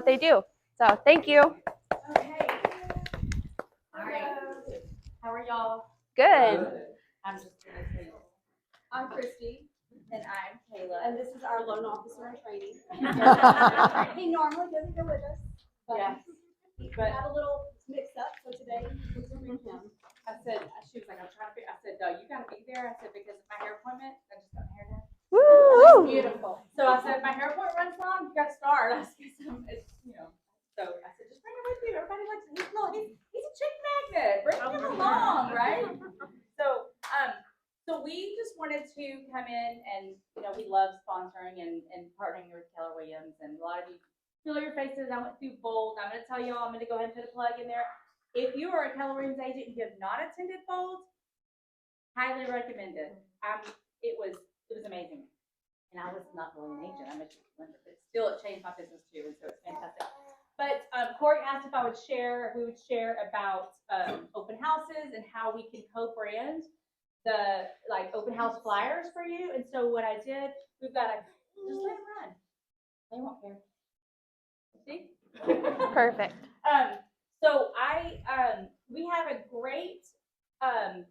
what they do. So thank you. Okay. All right. How are y'all? Good. I'm just gonna say. I'm Christy, And I'm Kayla. and this is our loan officer in training. He normally doesn't go with us, but Yeah. we had a little mix up, so today we can bring him. I said, she was like, I'm trying to figure. I said, you gotta be there. I said, because of my hair appointment, I just got my hair done. Woo! Beautiful. So I said, my hair appointment runs long. You gotta start. I said, it's, So I said, just bring him with you. Everybody likes him. He's a chick magnet. Bring him along, right? So we just wanted to come in and, we love sponsoring and partnering with Keller Williams. And a lot of you feel your faces. I went through Bold. I'm going to tell y'all, I'm going to go ahead and put a plug in there. If you are a Keller Williams agent and you have not attended Bold, highly recommended. It was amazing. And I was not really an agent. I'm a lender, but still it changed my business too. And so it's fantastic. But Corey asked if we would share about open houses and how we can co-brand the open house flyers for you. And so what I did, we've got just let them run. They won't care. See? Perfect. So we have a great app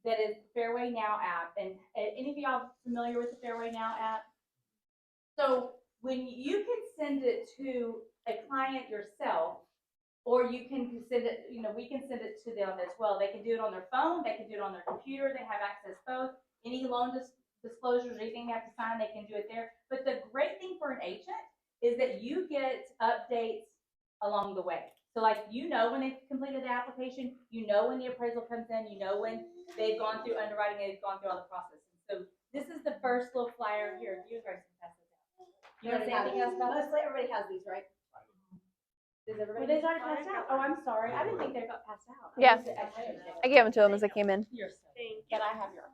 that is Fairway Now app. And any of y'all familiar with the Fairway Now app? So when you can send it to a client yourself, or you can send it, we can send it to them as well. They can do it on their phone, they can do it on their computer, they have access both. Any loan disclosures, anything they have to sign, they can do it there. But the great thing for an agent is that you get updates along the way. So when they've completed the application, when the appraisal comes in, when they've gone through underwriting, they've gone through all the process. So this is the first little flyer here. You guys can pass this out. You want to say anything else about this? Mostly everybody has these, right? Does everybody? Well, they already passed out. Oh, I'm sorry. I didn't think they got passed out. Yeah. I gave them to them as they came in. You're so. But I have yours.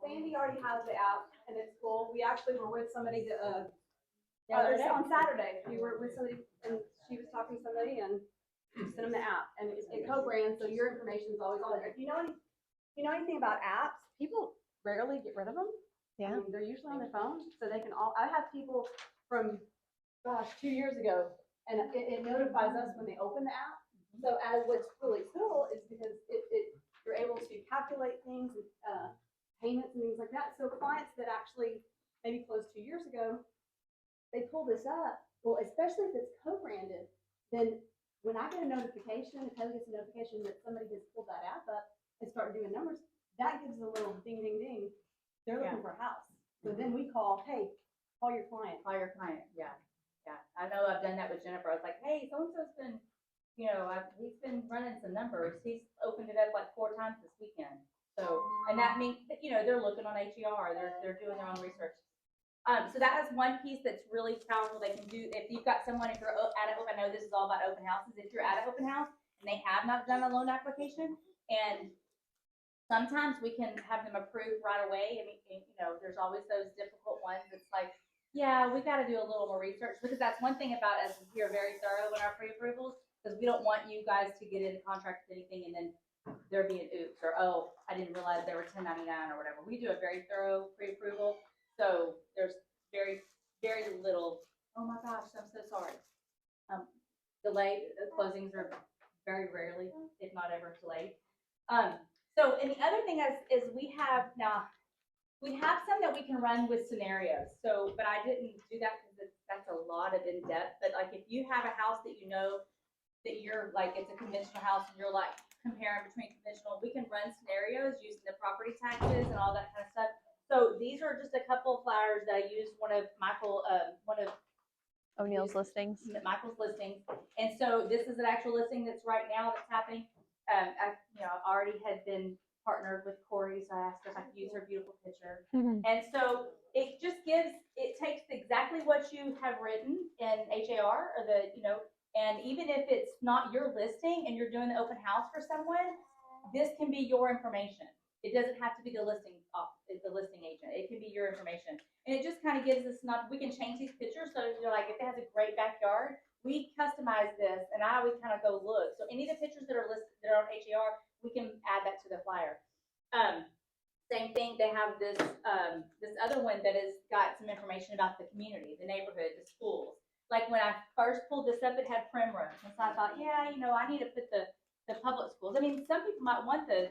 Sandy already has the app, and it's cool. We actually were with somebody that, on Saturday. We were with somebody, and she was talking to somebody, and we sent them the app, and it co-brands, so your information is always on there. If you know anything about apps, people rarely get rid of them. Yeah. I mean, they're usually on their phone, so they can I have people from 2 years ago, and it notifies us when they open the app. So what's really cool is because you're able to calculate things, payments and things like that. So clients that actually maybe closed 2 years ago, they pull this up. Well, especially if it's co-branded, then when I get a notification, if Kelly gets a notification that somebody has pulled that app up and start doing numbers, that gives a little ding, ding, ding. They're looking for a house. So then we call, hey, call your client. Call your client, yeah. I know I've done that with Jennifer. I was like, hey, so-and-so's been, he's been running some numbers. He's opened it up 4 times this weekend. So, and that means, they're looking on HER. They're doing their own research. So that is one piece that's really powerful. They can do, if you've got someone, if you're at I know this is all about open houses. If you're at an open house and they have not done a loan application, and sometimes we can have them approved right away. I mean, there's always those difficult ones. It's like, yeah, we got to do a little more research, because that's one thing about us is we're very thorough in our pre-approvals, because we don't want you guys to get into contract with anything and then there be an oops, or, oh, I didn't realize they were 1099 or whatever. We do a very thorough pre-approval, so there's very, very little, oh my gosh, I'm so sorry. Delayed closings are very rarely, if not ever, delayed. So, and the other thing is we have some that we can run with scenarios. So, but I didn't do that because that's a lot of in-depth. But if you have a house that that you're it's a conventional house and you're comparing between conventional, we can run scenarios using the property taxes and all that kind of stuff. So these are just a couple of flyers that I used one of O'Neill's listings. Michael's listings. And so this is an actual listing that's right now that's happening. I already had been partnered with Corey, so I asked her if I could use her beautiful picture. Mm-hmm. And so it takes exactly what you have written in HAR, and even if it's not your listing and you're doing the open house for someone, this can be your information. It doesn't have to be the listing agent. It can be your information. And it just kind of gives us we can change these pictures. So if it has a great backyard, we customize this, and I always kind of go look. So any of the pictures that are listed that are on HAR, we can add that to the flyer. Same thing, they have this, this other one that has got some information about the community, the neighborhood, the schools. Like when I first pulled this up, it had Primrose, and so I thought, yeah, you know, I need to put the public schools. I mean, some people might want the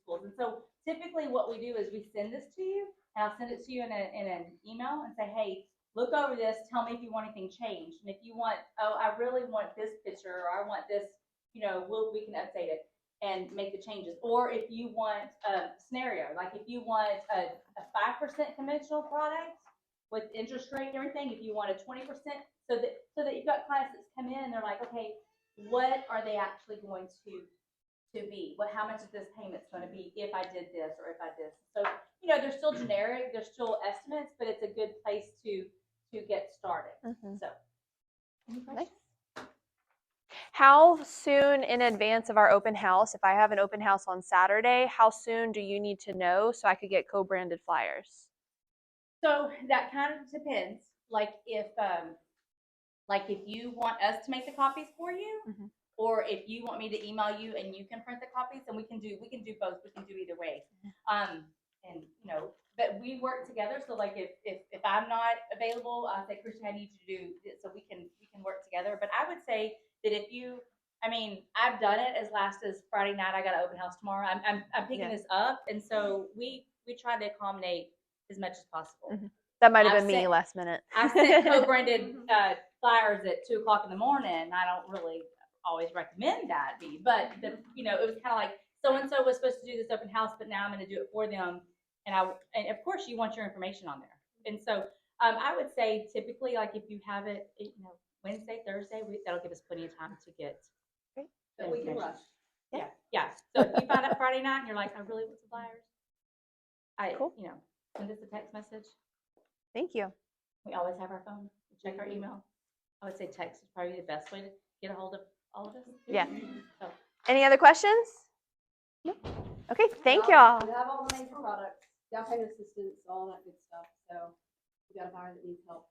schools, and so typically what we do is we send this to you, and I'll send it to you in an email and say, hey, look over this, tell me if you want anything changed, and if you want, oh, I really want this picture, or I want this, you know, we can update it and make the changes. Or if you want a scenario, like if you want a 5% conventional product with interest rate and everything, if you want a 20%, so that you've got clients that come in and they're like, okay, what are they actually going to be? How much is this payment's going to be if I did this or if I did this? So, you know, they're still generic, they're still estimates, but it's a good place to get started. So, any questions? Nice. How soon in advance of our open house, if I have an open house on Saturday, how soon do you need to know so I could get co-branded flyers? So that kind of depends. Like if you want us to make the copies for you, or if you want me to email you and you can print the copies, and we can do both. We can do either way. And you know, but we work together. So like if I'm not available, I'll say, Christian, I need you to do this, so we can work together. But I would say that if you, I mean, I've done it as last as Friday night. I got an open house tomorrow. I'm picking this up, and so we try to accommodate as much as possible. That might have been me last minute. I sent co-branded flyers at 2:00 in the morning. I don't really always recommend that, but you know, it was kind of like so and so was supposed to do this open house, but now I'm going to do it for them, and of course you want your information on there, and so I would say typically like if you have it, you know, Wednesday, Thursday, that'll give us plenty of time to get. But we can rush. Yeah. So if you find out Friday night and you're like, I really want some flyers, Cool. you know, send us a text message. Thank you. We always have our phone. Check our email. I would say text is probably the best way to get a hold of all of us. Yeah. So. Any other questions? No. Okay, thank y'all. We have all the major products, down payment assistance, all that good stuff. So we got a buyer that needs help.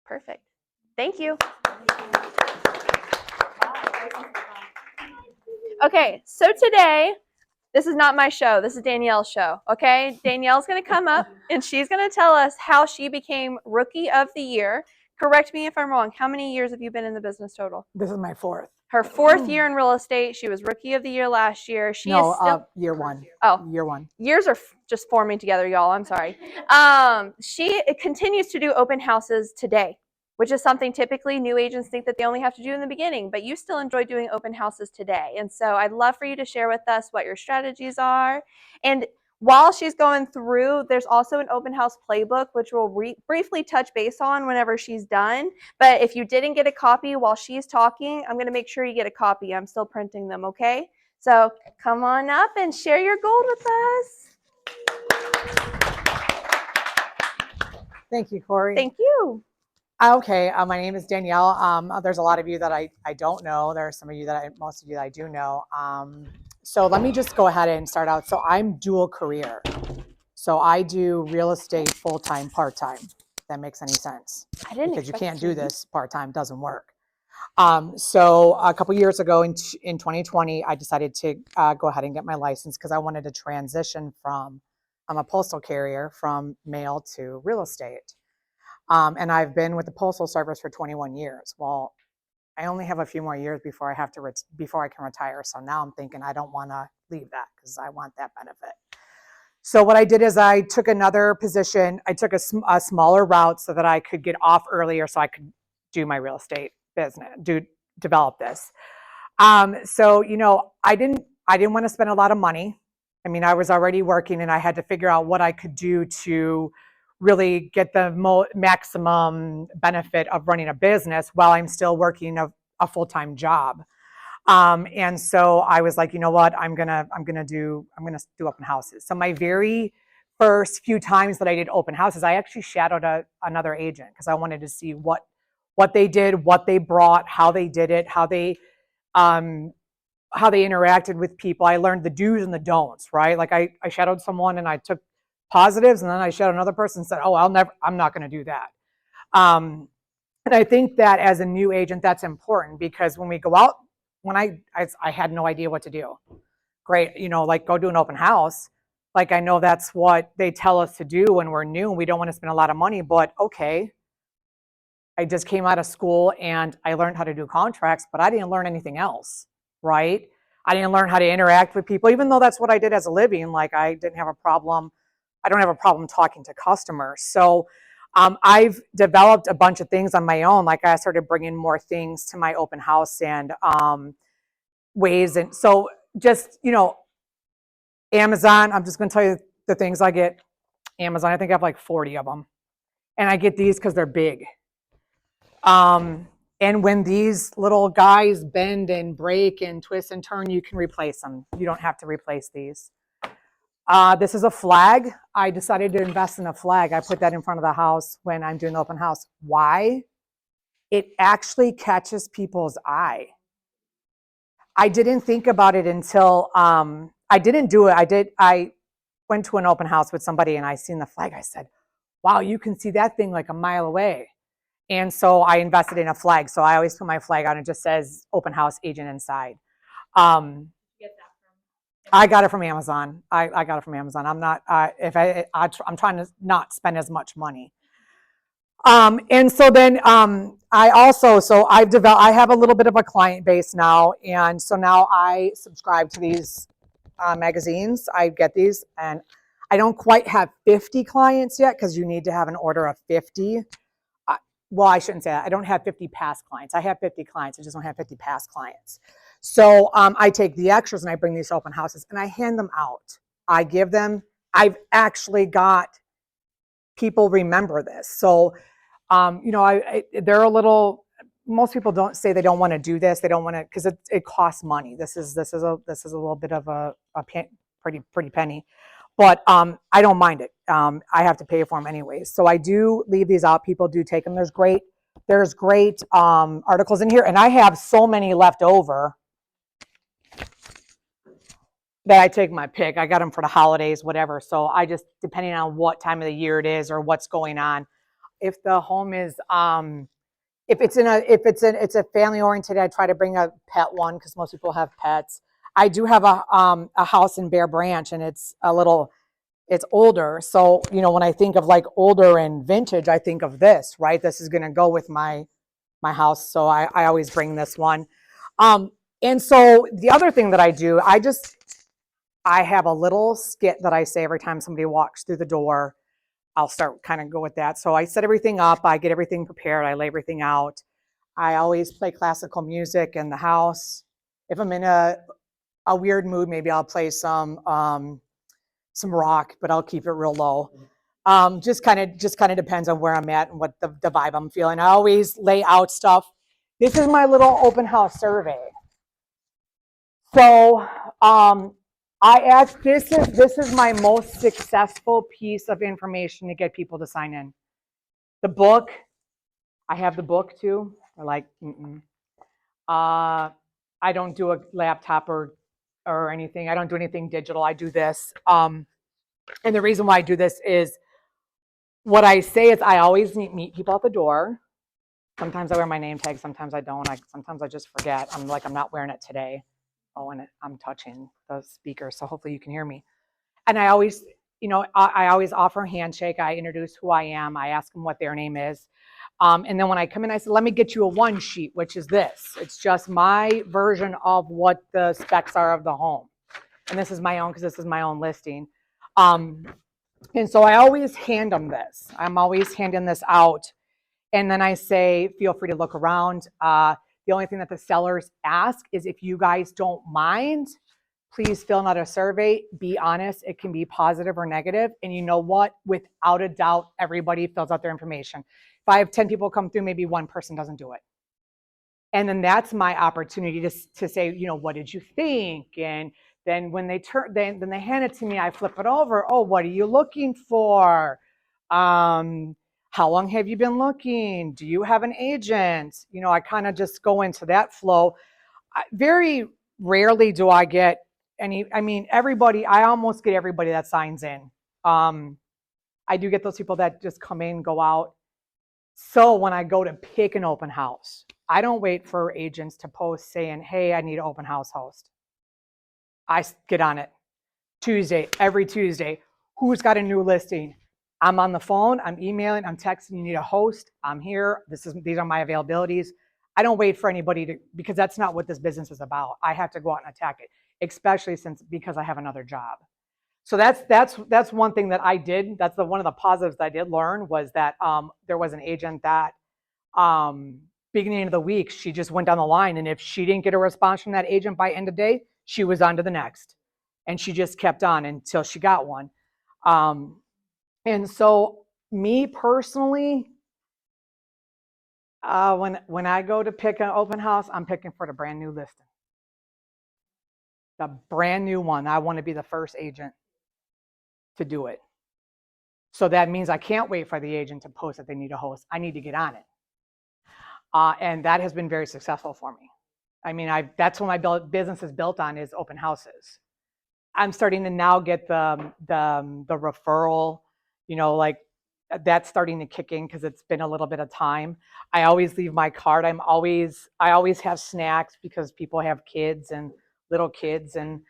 Perfect. Thank you. Okay, so today, this is not my show. This is Danielle's show, okay? Danielle's going to come up, and she's going to tell us how she became Rookie of the Year. Correct me if I'm wrong. How many years have you been in the business total? This is my fourth. Her fourth year in real estate. She was Rookie of the Year last year. She is still year one. Oh, Year one. Years are just forming together, y'all. I'm sorry. She continues to do open houses today, which is something typically new agents think that they only have to do in the beginning, but you still enjoy doing open houses today. And so I'd love for you to share with us what your strategies are. And while she's going through, there's also an open house playbook, which we'll briefly touch base on whenever she's done. But if you didn't get a copy while she's talking, I'm going to make sure you get a copy. I'm still printing them, okay? So come on up and share your gold with us. Thank you, Corey. Thank you. Okay, my name is Danielle. There's a lot of you that I don't know. There are some of you that most of you that I do know. So let me just go ahead and start out. So I'm dual career. So I do real estate full-time, part-time. If that makes any sense. I didn't because you expect can't to. do this part-time, doesn't work. So a couple years ago in 2020, I decided to go ahead and get my license because I wanted to transition from, I'm a postal carrier, from mail to real estate. And I've been with the Postal Service for 21 years. Well, I only have a few more years before I have to before I can retire. So now I'm thinking I don't want to leave that because I want that benefit. So what I did is I took another position. I took a smaller route so that I could get off earlier so I could do my real estate business, develop this. So, you know, I didn't want to spend a lot of money. I mean, I was already working and I had to figure out what I could do to really get the maximum benefit of running a business while I'm still working a full-time job. And so I was like, you know what, I'm gonna do open houses. So my very first few times that I did open houses, I actually shadowed another agent because I wanted to see what they did, what they brought, how they did it, how they interacted with people. I learned the do's and the don'ts, right? Like I shadowed someone and I took positives, and then I shadowed another person and said, oh, I'm not going to do that. And I think that as a new agent, that's important because when we go out, when I had no idea what to do. great, you know, like go do an open house. Like I know that's what they tell us to do when we're new and we don't want to spend a lot of money, but okay. I just came out of school and I learned how to do contracts, but I didn't learn anything else, right? I didn't learn how to interact with people, even though that's what I did as a living. Like I didn't have a problem. I don't have a problem talking to customers. So I've developed a bunch of things on my own. Like I started bringing more things to my open house and ways. And so just, you know, Amazon, I'm just going to tell you the things I get. Amazon, I think I have like 40 of them. And I get these because they're big. And when these little guys bend and break and twist and turn, you can replace them. You don't have to replace these. This is a flag. I decided to invest in a flag. I put that in front of the house when I'm doing the open house. Why? It actually catches people's eye. I didn't think about it until I didn't do it. I went to an open house with somebody and I seen the flag. I said, wow, you can see that thing like a mile away. And so I invested in a flag. So I always put my flag on. It just says open house agent inside. Get that from. I got it from Amazon. I got it from Amazon. I'm not, I'm trying to not spend as much money. And so then I have a little bit of a client base now. And so now I subscribe to these magazines. I get these and I don't quite have 50 clients yet because you need to have an order of 50. Well, I shouldn't say that. I don't have 50 past clients. I have 50 clients. I just don't have 50 past clients. So I take the extras and I bring these to open houses and I hand them out. I give them, I've actually got people remember this. So, you know, they're a little, most people don't say they don't want to do this. They don't want to, because it costs money. This is a little bit of a pretty penny. But I don't mind it. I have to pay for them anyways. So I do leave these out. People do take them. There's great articles in here. And I have so many left over that I take my pick. I got them for the holidays, whatever. So I just, depending on what time of the year it is or what's going on. If the home is, if it's a family oriented, I try to bring a pet one because most people have pets. I do have a house in Bear Branch and it's older. So, you know, when I think of like older and vintage, I think of this, right? This is going to go with my house. So I always bring this one. And so the other thing that I do, I have a little skit that I say every time somebody walks through the door. I'll start kind of go with that. So I set everything up. I get everything prepared. I lay everything out. I always play classical music in the house. If I'm in a weird mood, maybe I'll play some rock, but I'll keep it real low. Just kind of depends on where I'm at and what the vibe I'm feeling. I always lay out stuff. This is my little open house survey. So this is my most successful piece of information to get people to sign in. The book, I have the book too. They're like, I don't do a laptop or anything. I don't do anything digital. I do this. And the reason why I do this is what I say is I always meet people at the door. Sometimes I wear my name tag. Sometimes I don't. Sometimes I just forget. I'm not wearing it today. Oh, and I'm touching the speaker, so hopefully you can hear me. And I always, you know, I always offer a handshake. I introduce who I am. I ask them what their name is. And then when I come in, I say, let me get you a one sheet, which is this. It's just my version of what the specs are of the home. And this is my own because this is my own listing. And so I always hand them this. I'm always handing this out. And then I say, feel free to look around. The only thing that the sellers ask is if you guys don't mind, please fill out a survey. Be honest. It can be positive or negative. And you know what? Without a doubt, everybody fills out their information. If I have 10 people come through, maybe one person doesn't do it. And then that's my opportunity to say, you know, what did you think? And then when they then they hand it to me, I flip it over. Oh, what are you looking for? How long have you been looking? Do you have an agent? You know, I kind of just go into that flow. Very rarely do I get everybody, I almost get everybody that signs in. I do get those people that just come in, go out. So when I go to pick an open house, I don't wait for agents to post saying, hey, I need an open house host. I get on it. Tuesday, every Tuesday. Who's got a new listing? I'm on the phone, I'm emailing, I'm texting, you need a host, I'm here, these are my availabilities. I don't wait for anybody to, because that's not what this business is about. I have to go out and attack it, especially because I have another job. So that's one thing that I did. That's one of the positives that I did learn was that there was an agent that beginning of the week, she just went down the line, and if she didn't get a response from that agent by end of day, she was on to the next. And she just kept on until she got one. And so me personally, when I go to pick an open house, I'm picking for the brand new listing. The brand new one. I want to be the first agent to do it. So that means I can't wait for the agent to post that they need a host. I need to get on it. And that has been very successful for me. I mean, that's what my business is built on, is open houses. I'm starting to now get the referral, like that's starting to kick in because it's been a little bit of time. I always leave my card. I always have snacks because people have kids and little kids, and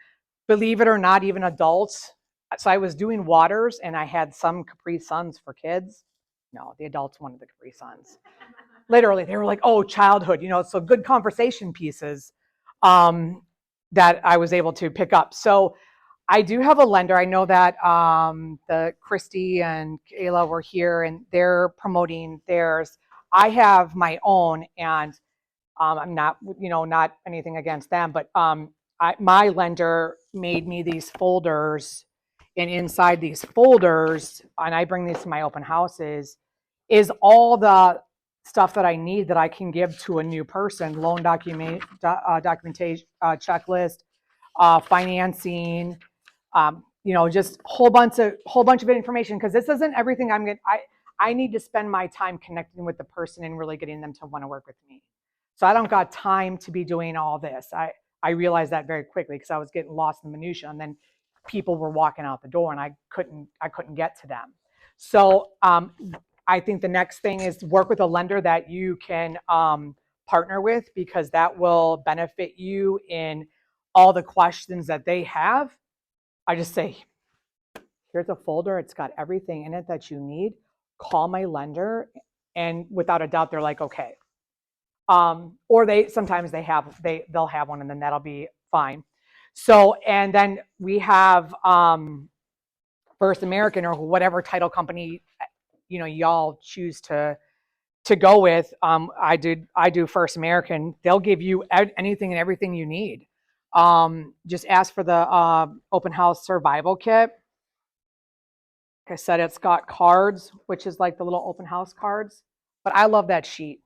believe it or not, even adults. So I was doing waters and I had some Capri Suns for kids. No, the adults wanted the Capri Suns. Literally, they were like, oh, childhood, so good conversation pieces that I was able to pick up. So I do have a lender. I know that the Christy and Kayla were here and they're promoting theirs. I have my own, and I'm not, not anything against them, but my lender made me these folders, and inside these folders, and I bring these to my open houses, is all the stuff that I need that I can give to a new person: loan documentation, checklist, financing, just whole bunch of information, because this isn't everything I need to spend my time connecting with the person and really getting them to want to work with me. So I don't got time to be doing all this. I realized that very quickly because I was getting lost in the minutia, and then people were walking out the door and I couldn't get to them. So I think the next thing is work with a lender that you can partner with, because that will benefit you in all the questions that they have. I just say, here's a folder. It's got everything in it that you need. Call my lender, and without a doubt, they're like, okay. Or sometimes they'll have one, and then that'll be fine. So, and then we have First American, or whatever title company y'all choose to go with. I do First American. They'll give you anything and everything you need. Just ask for the open house survival kit. Like I said, it's got cards, which is like the little open house cards, but I love that sheet.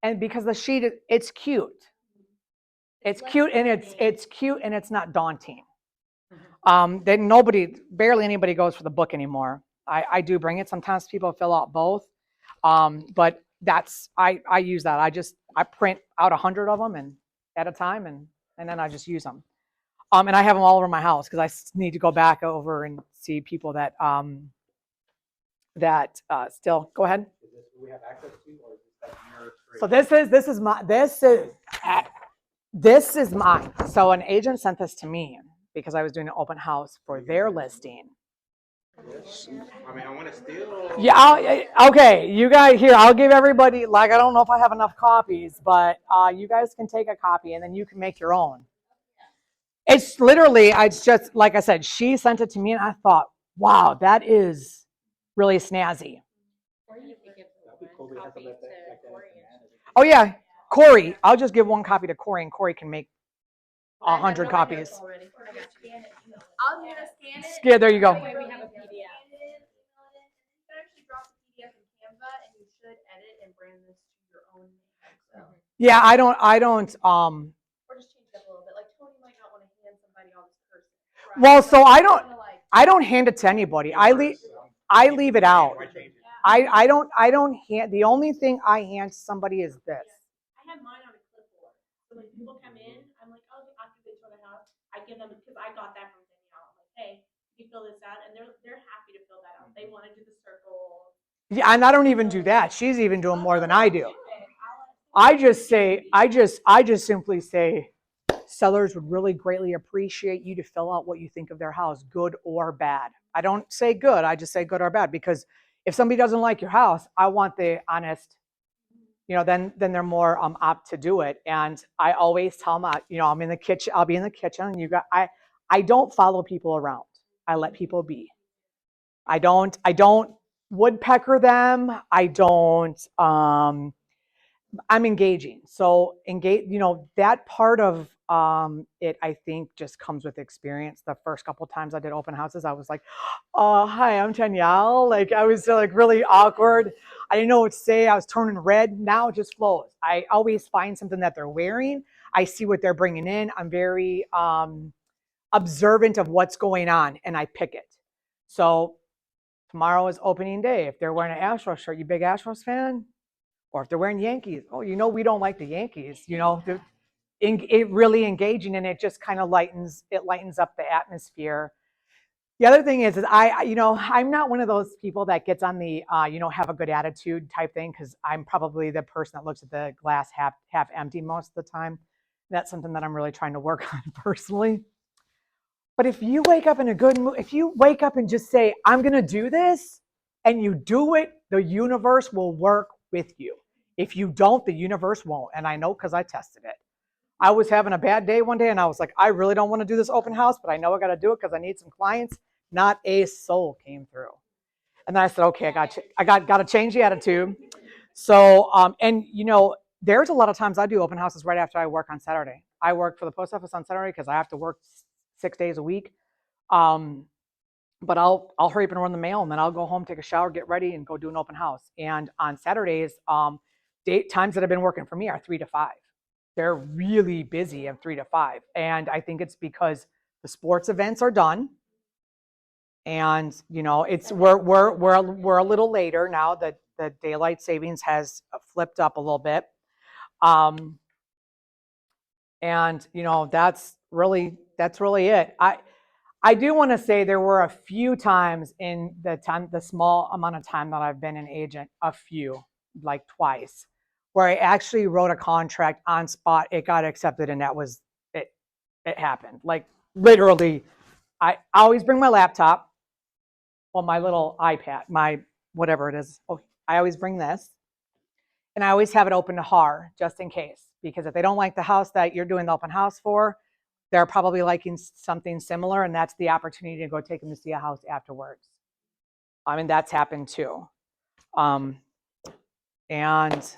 And because the sheet, it's cute. It's cute, and it's cute, and it's not daunting. Then barely anybody goes for the book anymore. I do bring it. Sometimes people fill out both. But I use that. I print out 100 of them and at a time, and then I just use them. And I have them all over my house because I need to go back over and see people that still go ahead. Is this what we have access to, or is this like mirror screen? So this is mine. So an agent sent this to me because I was doing an open house for their listing. I mean, I want to steal. Yeah, okay, you guys here, I'll give everybody, I don't know if I have enough copies, but you guys can take a copy and then you can make your own. It's literally, it's just, like I said, she sent it to me and I thought, wow, that is really snazzy. Oh yeah, Corey, I'll just give one copy to Corey, and Corey can make 100 copies. I'll do a scan it. Yeah, there you go. We have a PDF. You can actually drop the PDF in Canva, and you should edit and brand this to your own name. So. Yeah, I don't. Or just change it up a little bit. Like Tony might not want to hand somebody all this person. Right? Well, so I don't hand it to anybody. I leave it out. I don't hand. The only thing I hand to somebody is this. I have mine on a clipboard. So when people come in, I'm like, oh, after they show the house, I give them, because I got that from Danielle. I'm like, hey, you fill this out, and they're happy to fill that out. They want to do the circle. Yeah, and I don't even do that. She's even doing more than I do. I just simply say, sellers would really greatly appreciate you to fill out what you think of their house, good or bad. I don't say good, I just say good or bad, because if somebody doesn't like your house, I want the honest, then they're more apt to do it. And I always tell them, I'm in the kitchen, I'll be in the kitchen, and I don't follow people around. I let people be. I don't woodpecker them. I'm engaging. So that part of it, I think, just comes with experience. The first couple of times I did open houses, I was like, "Oh, hi, I'm Danielle." Like, I was like really awkward. I didn't know what to say. I was turning red. Now it just flows. I always find something that they're wearing. I see what they're bringing in. I'm very observant of what's going on, and I pick it. So tomorrow is opening day. If they're wearing an Astros shirt, you big Astros fan? Or if they're wearing Yankees, we don't like the Yankees. It really engaging, and it just kind of lightens up the atmosphere. The other thing is I'm not one of those people that gets on the have a good attitude type thing, because I'm probably the person that looks at the glass half empty most of the time. That's something that I'm really trying to work on personally. But if you wake up in a good mood, if you wake up and just say, I'm going to do this, and you do it, the universe will work with you. If you don't, the universe won't. And I know, because I tested it. I was having a bad day one day, and I was like, I really don't want to do this open house, but I know I got to do it because I need some clients. Not a soul came through. And then I said, okay, I got to change the attitude. So, there's a lot of times I do open houses right after I work on Saturday. I work for the post office on Saturday because I have to work 6 days a week. But I'll hurry up and run the mail, and then I'll go home, take a shower, get ready, and go do an open house. And on Saturdays, times that have been working for me are 3 to 5. They're really busy at 3 to 5. And I think it's because the sports events are done. And we're a little later now that the daylight savings has flipped up a little bit. And that's really it. I do want to say there were a few times in the small amount of time that I've been an agent, like twice, where I actually wrote a contract on spot. It got accepted, and that was it. It happened. Like, literally, I always bring my laptop, or my little iPad, my whatever it is. Oh, I always bring this, and I always have it open to HAR just in case, because if they don't like the house that you're doing the open house for, they're probably liking something similar, and that's the opportunity to go take them to see a house afterwards. I mean, that's happened too. And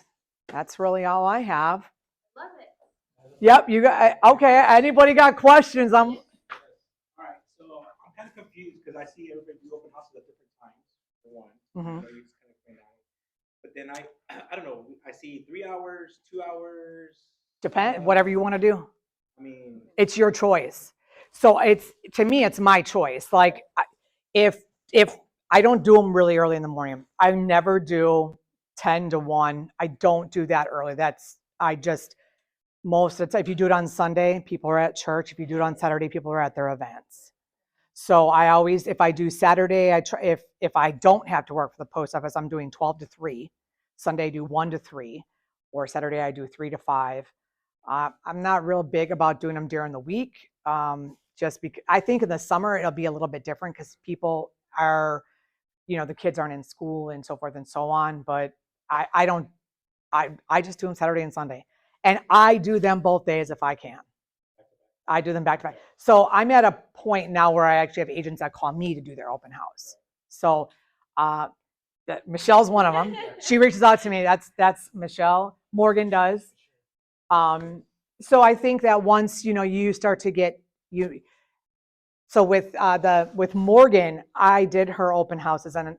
that's really all I have. Love it. Yep, you got, okay, anybody got questions? All right, so I'm kind of confused because I see everybody do open houses at different times, for one. Mhm. I know you just kind of explained that. But then I don't know, I see 3 hours, 2 hours. Depend, whatever you want to do. I mean, It's your choice. So to me, it's my choice. Like, if I don't do them really early in the morning, I never do 10 to 1. I don't do that early. Most of the time, if you do it on Sunday, people are at church. If you do it on Saturday, people are at their events. So I always, if I do Saturday, I try, if I don't have to work for the post office, I'm doing 12 to 3. Sunday, I do 1 to 3, or Saturday, I do 3 to 5. I'm not real big about doing them during the week. Just because I think in the summer it'll be a little bit different, because people are, the kids aren't in school and so forth and so on. But I just do them Saturday and Sunday, and I do them both days if I can. I do them back to back. So I'm at a point now where I actually have agents that call me to do their open house. So Michelle's one of them. She reaches out to me. That's Michelle. Morgan does. So I think that once you start to get so with Morgan, I did her open houses, and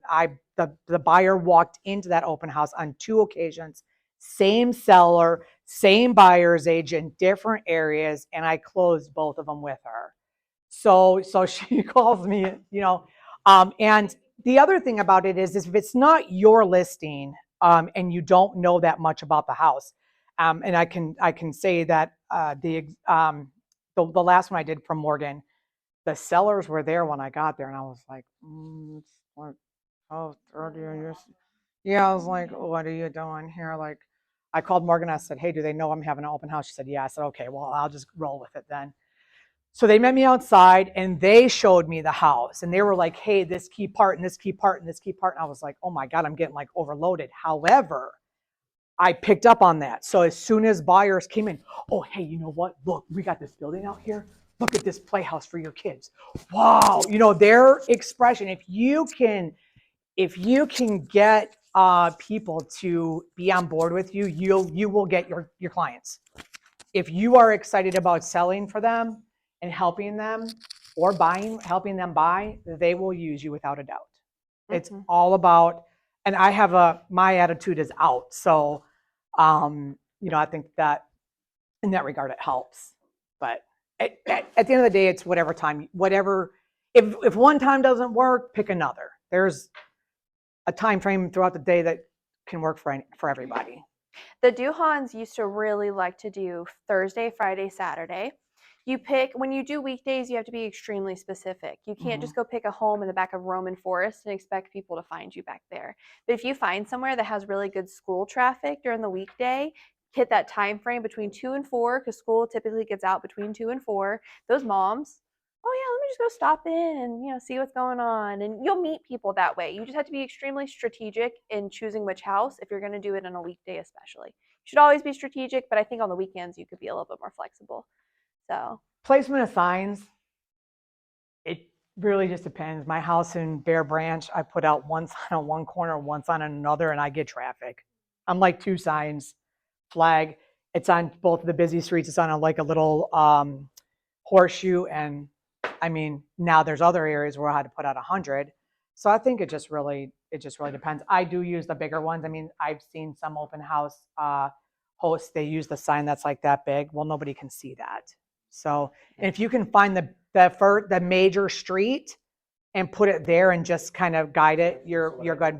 the buyer walked into that open house on 2 occasions. Same seller, same buyer's agent, different areas, and I closed both of them with her. So she calls me, and the other thing about it is if it's not your listing, and you don't know that much about the house, and I can say that the last one I did from Morgan, the sellers were there when I got there, and I was like, it's like, 30 years. Yeah, I was like, what are you doing here? Like, I called Morgan. I said, hey, do they know I'm having an open house? She said, yeah. I said, okay, well, I'll just roll with it then. So they met me outside and they showed me the house and they were like, hey, this key part and this key part and this key part. And I was like, oh my God, I'm getting like overloaded. However, I picked up on that. So as soon as buyers came in, oh, hey, you know what? Look, we got this building out here. Look at this playhouse for your kids. Wow. You know, their expression, if you can get people to be on board with you, you will get your clients. If you are excited about selling for them and helping them or helping them buy, they will use you without a doubt. It's all about, and my attitude is out. So, you know, I think that in that regard, it helps. But at the end of the day, it's if one time doesn't work, pick another. There's a time frame throughout the day that can work for everybody. The Duhans used to really like to do Thursday, Friday, Saturday. When you do weekdays, you have to be extremely specific. You can't just go pick a home in the back of Roman Forest and expect people to find you back there. But if you find somewhere that has really good school traffic during the weekday, hit that time frame between 2 and 4, because school typically gets out between 2 and 4. Those moms, oh yeah, let me just go stop in and see what's going on. And you'll meet people that way. You just have to be extremely strategic in choosing which house if you're going to do it on a weekday especially. You should always be strategic, but I think on the weekends you could be a little bit more flexible. So placement of signs, it really just depends. My house in Bear Branch, I put out one sign on one corner, one sign on another, and I get traffic. I'm like 2 signs, flag. It's on both of the busy streets. It's on like a little horseshoe, and I mean, now there's other areas where I had to put out 100. So I think it just really depends. I do use the bigger ones. I mean, I've seen some open house hosts, they use the sign that's like that big. Well, nobody can see that. So if you can find the major street and put it there and just kind of guide it, you're good. I got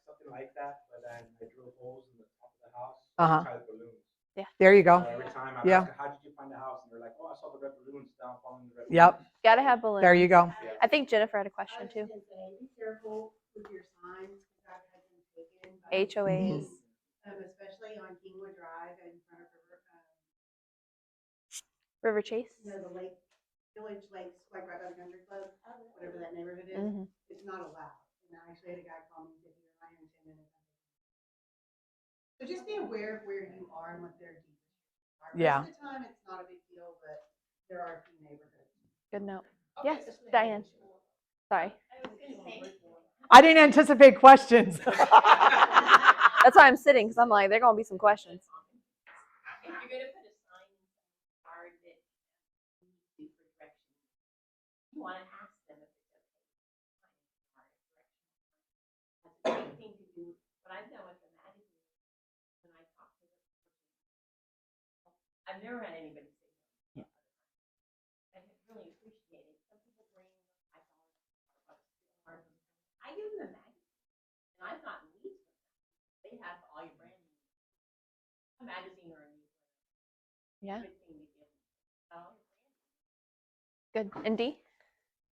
something like that, but then I drill holes in the top of the house. Tied balloons. Yeah. There you go. So every time I'm asking, how did you find the house? And they're like, oh, I saw the red balloons down following the red balloons. Yep. Gotta have balloons. There you go. Yeah. I think Jennifer had a question too. Be careful with your signs, because I've had them taken by HOAs. especially on Kingwood Drive in front of River Chase. the lake, Village Lakes, like right by the country club, whatever that neighborhood is. It's not allowed. And I actually had a guy call me and said, you're here in 10 minutes. So just be aware of where you are and what their deeds are. Yeah. Most of the time, it's not a big deal, but there are a few neighborhoods. Good note. Yes, Diane. Sorry. I didn't anticipate questions. That's why I'm sitting, because I'm like, there are going to be some questions. If you're gonna put a sign in some card that you for directions, you wanna ask them if it's okay. That's a great thing to do. What I've done with the magazine, when I talk to them, I've never had anybody say no. I really appreciate it. Some people bring $5. I give them a magazine, and I've gotten leads from them. They have all your brand new, a magazine or a newsletter. Yeah. Good thing to give all your brand. Good. And Dee?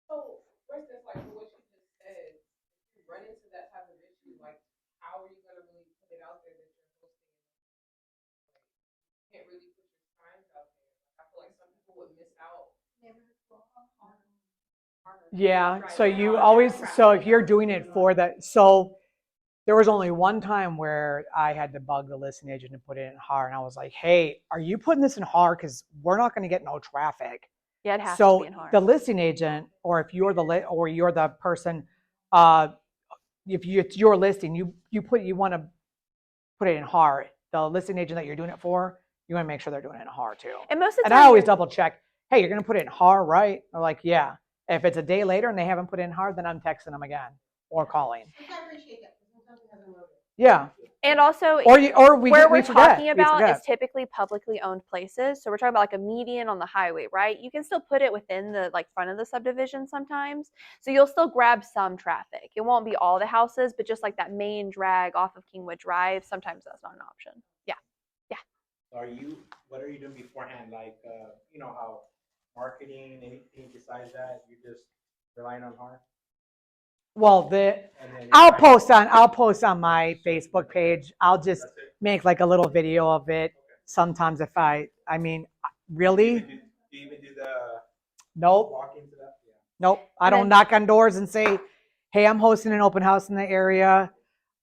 So, for instance, like what you just said, if you run into that type of issue, like how are you gonna really put it out there that you're hosting? You can't really put your signs out there. I feel like some people would miss out. Yeah. So if you're doing it there was only one time where I had to bug the listing agent to put it in HAR, and I was like, hey, are you putting this in HAR? Because we're not going to get no traffic. Yeah, it has to be in HAR. The listing agent, or if you're the person, if it's your listing, you want to put it in HAR. The listing agent that you're doing it for, you want to make sure they're doing it in HAR too. And most of the And time, I always double check. Hey, you're going to put it in HAR, right? They're like, yeah. If it's a day later and they haven't put it in HAR, then I'm texting them again or calling. I appreciate that, because sometimes it hasn't loaded. Yeah. And also, Where we're talking about is typically publicly owned places. So we're talking about like a median on the highway, right? You can still put it within the front of the subdivision sometimes. So you'll still grab some traffic. It won't be all the houses, but just like that main drag off of Kingwood Drive, sometimes that's not an option. Yeah. Yeah. What are you doing beforehand? Like, how marketing, anything besides that, you're just relying on HAR? Well, And then I'll post on my Facebook page. I'll just That's it. make like a little video of it. Sometimes if I mean, really? Do you even do the Nope. walk into that? Yeah. Nope. I And don't then- knock on doors and say, "Hey, I'm hosting an open house in the area."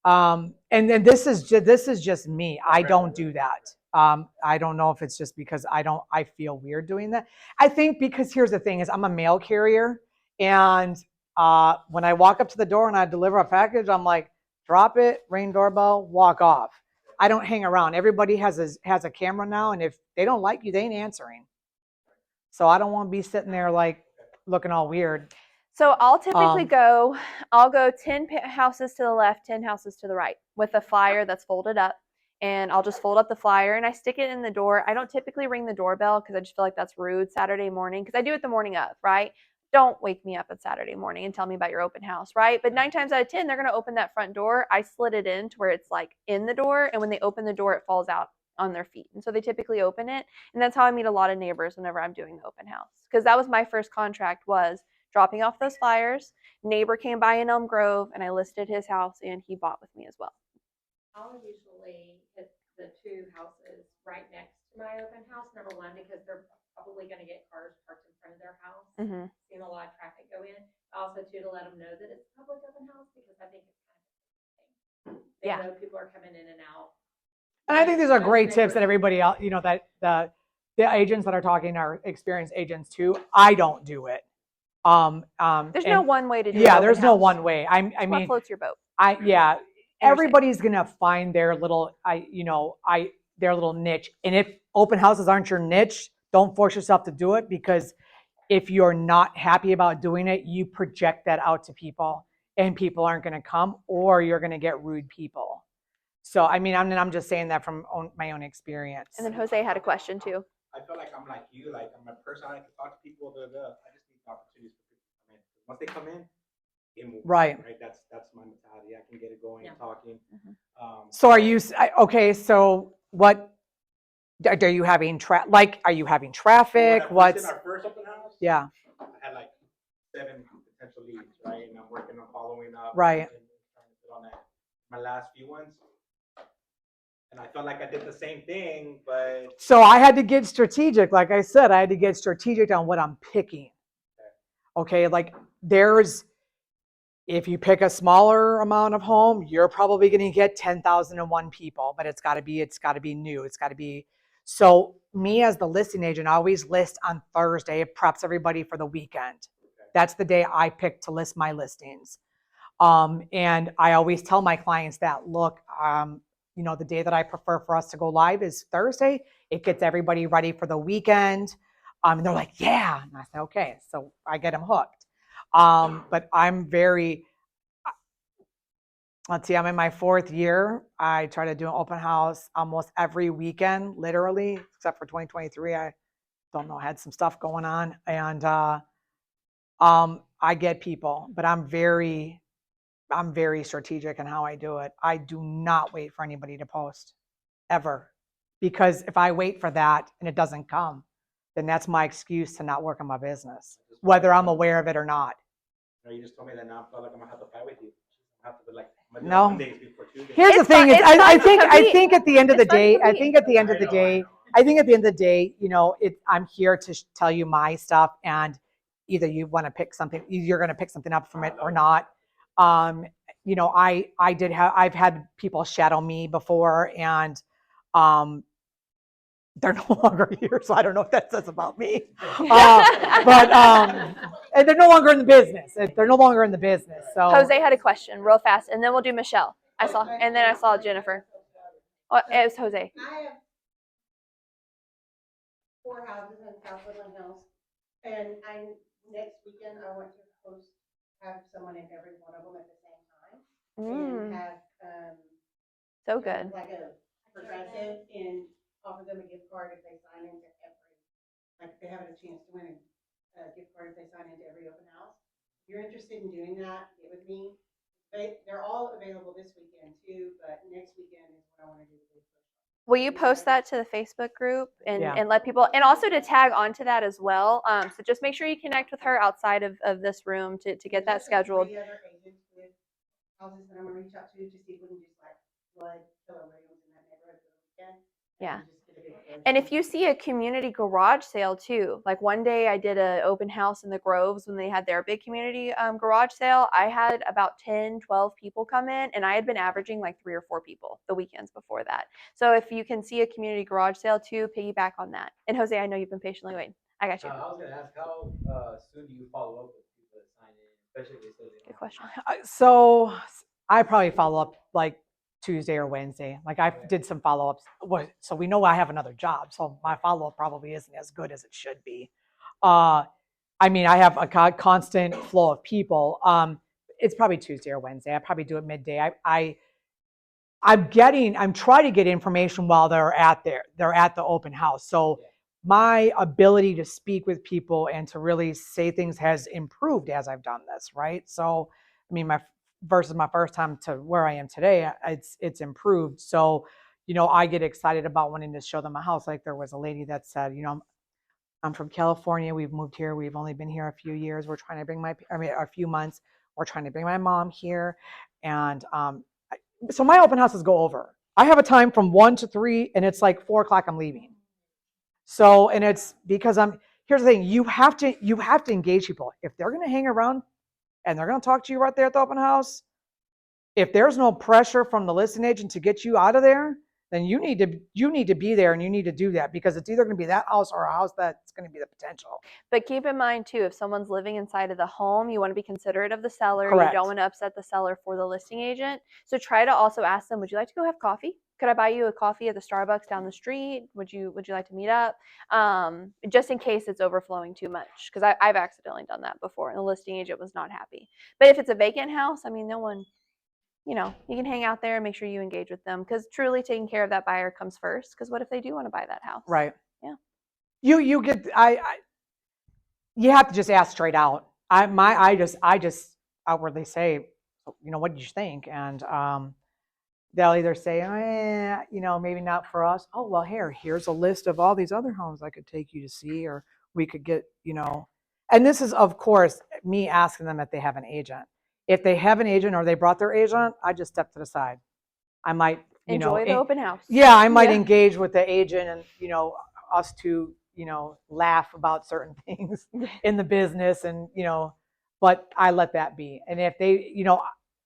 And then this is just me. I don't do that. I don't know if it's just because I feel weird doing that. I think because here's the thing is I'm a mail carrier, and when I walk up to the door and I deliver a package, I'm like, drop it, ring doorbell, walk off. I don't hang around. Everybody has a camera now, and if they don't like you, they ain't answering. So I don't want to be sitting there like looking all weird. So I'll typically Um, I'll go 10 houses to the left, 10 houses to the right with a flyer that's folded up. And I'll just fold up the flyer and I stick it in the door. I don't typically ring the doorbell because I just feel like that's rude Saturday morning because I do it the morning of, right? Don't wake me up on Saturday morning and tell me about your open house, right? But 9 times out of 10, they're going to open that front door. I slid it in to where it's like in the door. And when they open the door, it falls out on their feet. And so they typically open it. And that's how I meet a lot of neighbors whenever I'm doing the open house. Because that was my first contract was dropping off those flyers. Neighbor came by in Elm Grove and I listed his house and he bought with me as well. I'll usually hit the 2 houses right next to my open house, number 1, because they're probably gonna get cars parked in front of their house. Mm-hmm. Seen a lot of traffic go in. Also too, to let them know that it's a public open house, because I think it's kind of, they Yeah. know people are coming in and out. And I think these are Most great tips neighbors- that everybody else, that the agents that are talking are experienced agents too. I don't do it. There's no one way to do it. Yeah, there's no one way. I What mean, floats your boat? everybody's gonna find their little, their little niche. And if open houses aren't your niche, don't force yourself to do it, because if you're not happy about doing it, you project that out to people and people aren't gonna come, or you're gonna get rude people. So, I mean, I'm just saying that from my own experience. And then Jose had a question too. I feel like I'm like you, like I'm a person, I like to talk to people, I just need opportunities for people to come in. Once they come in, they move. Right. That's my mentality. I can get it going, Yeah. talking. So okay, so what, are you having are you having traffic? What's in our first open house? Yeah, I had like 7 potential leads, right? And I'm working on following up. Right. And trying to put on that. My last few ones. And I felt like I did the same thing, but so I had to get strategic. Like I said, I had to get strategic on what I'm picking. Okay, like if you pick a smaller amount of home, you're probably going to get 10,001 people, but it's got to be new. It's got to be. So me as the listing agent, I always list on Thursday. It preps everybody for the weekend. That's the day I pick to list my listings. And I always tell my clients that, look, the day that I prefer for us to go live is Thursday. It gets everybody ready for the weekend. And they're like, yeah. And I say, okay. So I get them hooked. But I'm let's see, I'm in my 4th year. I try to do an open house almost every weekend, literally, except for 2023. I don't know, I had some stuff going on. And I get people, but I'm very strategic in how I do it. I do not wait for anybody to post, ever. Because if I wait for that and it doesn't come, then that's my excuse to not work on my business, whether I'm aware of it or not. you just told me that now I feel like I'm gonna have to fight with you. I have to be like No. Mondays before Tuesdays. Here's the It's thing: fun- is it's fun to compete. at the end of the It's fun to day, compete. I'm here to tell you my stuff, and either you want to pick something, you're going to pick something up from it or not. I've had people shadow me before, and they're no longer here, so I don't know what that says about me. And they're no longer in the business. They're no longer in the business. So Jose had a question real fast, and then we'll do Michelle. I saw Jennifer. Oh, it was Jose. I have 4 houses in South Woodland Hills, and next weekend I want to have someone in every one of them at the same time, and have So good. like a progressive, and offer them a gift card if they sign into if they have a chance to win a gift card if they sign into every open house. If you're interested in doing that, get with me. They're all available this weekend too, but next weekend is what I want to do. Will you post that to the Facebook group and Yeah. let people, and also to tag onto that as well? So just make sure you connect with her outside of this room to get that scheduled. 3 other agents houses that I'm gonna reach out to see if we can just like flood killer williams in that neighborhood for the weekend. Yeah. And just get a big push. And if you see a community garage sale too, like one day I did an open house in the Groves when they had their big community garage sale. I had about 10, 12 people come in, and I had been averaging like 3 or 4 people the weekends before that. So if you can see a community garage sale too, piggyback on that. And Jose, I know you've been patiently waiting. I got you. I was gonna ask, how soon do you follow up with people that sign in, especially if they say they Good don't question. So I probably follow up like Tuesday or Wednesday. Like I did some follow-ups. So we know I have another job, so my follow-up probably isn't as good as it should be. I mean, I have a constant flow of people. It's probably Tuesday or Wednesday. I probably do it midday. I'm trying to get information while they're at the open house. So my ability to speak with people and to really say things has improved as I've done this, right? So, I mean, versus my first time to where I am today, it's improved. So, I get excited about wanting to show them a house. Like there was a lady that said, I'm from California. We've moved here. We've only been here a few years. We're trying to bring a few months. We're trying to bring my mom here. And so my open houses go over. I have a time from 1 to 3, and it's like 4 o'clock. I'm leaving. So, and it's because here's the thing. You have to engage people. If they're going to hang around and they're going to talk to you right there at the open house, if there's no pressure from the listing agent to get you out of there, then you need to be there, and you need to do that, because it's either going to be that house or a house that's going to be the potential. But keep in mind too, if someone's living inside of the home, you want to be considerate of the seller. Correct. You don't want to upset the seller for the listing agent. So try to also ask them, would you like to go have coffee? Could I buy you a coffee at the Starbucks down the street? Would you like to meet up? Just in case it's overflowing too much, because I've accidentally done that before, and the listing agent was not happy. But if it's a vacant house, I mean, no one, you can hang out there and make sure you engage with them, because truly taking care of that buyer comes first. Because what if they do want to buy that house? Right. Yeah. You have to just ask straight out. I just outwardly say, what did you think? And they'll either say, maybe not for us. Oh, well, here's a list of all these other homes I could take you to see, or we could get, and this is, of course, me asking them if they have an agent. If they have an agent or they brought their agent, I just step to the side. I might, enjoy the open house. Yeah, I might engage with the agent, and, us to, laugh about certain things in the business, and, but I let that be. And if they,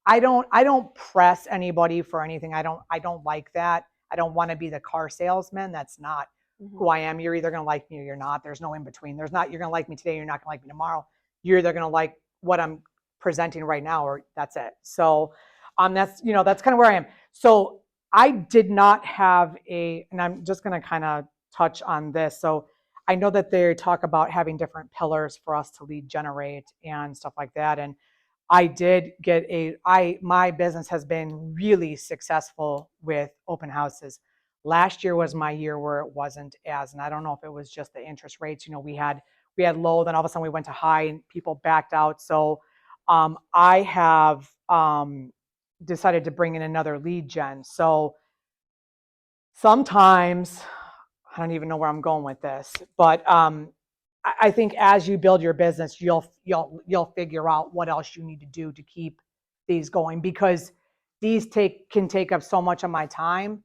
I don't press anybody for anything. I don't like that. I don't want to be the car salesman. That's not who I am. You're either going to like me or you're not. There's no in between. You're going to like me today. You're not going to like me tomorrow. You're either going to like what I'm presenting right now, or that's it. So, that's kind of where I am. So I did not have and I'm just going to kind of touch on this. So I know that they talk about having different pillars for us to lead generate and stuff like that. And I did get my business has been really successful with open houses. Last year was my year where it wasn't as, and I don't know if it was just the interest rates. We had low, then all of a sudden we went to high and people backed out. So I have decided to bring in another lead gen. So sometimes, I don't even know where I'm going with this, but I think as you build your business, you'll figure out what else you need to do to keep these going, because these can take up so much of my time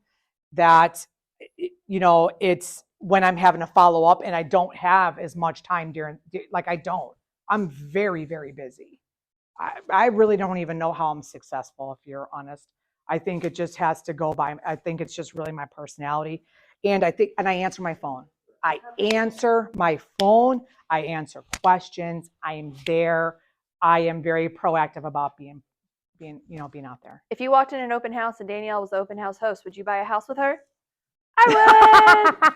that it's when I'm having to follow up and I don't have as much time I'm very, very busy. I really don't even know how I'm successful, if you're honest. I think it just has to go by. I think it's just really my personality. And I answer my phone. I answer my phone. I answer questions. I am there. I am very proactive about being out there. If you walked in an open house and Danielle was the open house host, would you buy a house with her? I would.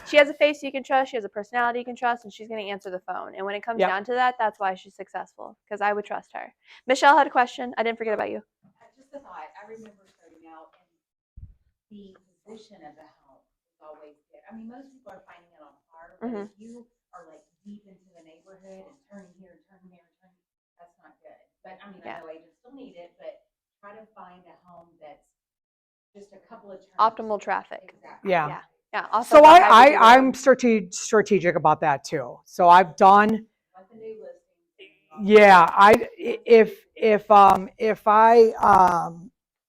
She has a face you can trust. She has a personality you can trust, and she's going to answer the phone. And when it comes down to that, that's why she's successful, because I would trust her. Michelle had a question. I didn't forget about you. Just a thought. I remember starting out, and the position of the home is always good. I mean, most people are finding it on par, but if you are like deep into the neighborhood and turning here, turning there, that's not good. But I mean, I know agents still need it, but try to find a home that's just a couple of turns. Optimal traffic. Exactly. Yeah. Also, so I'm strategic about that too. So I've done. Yeah, if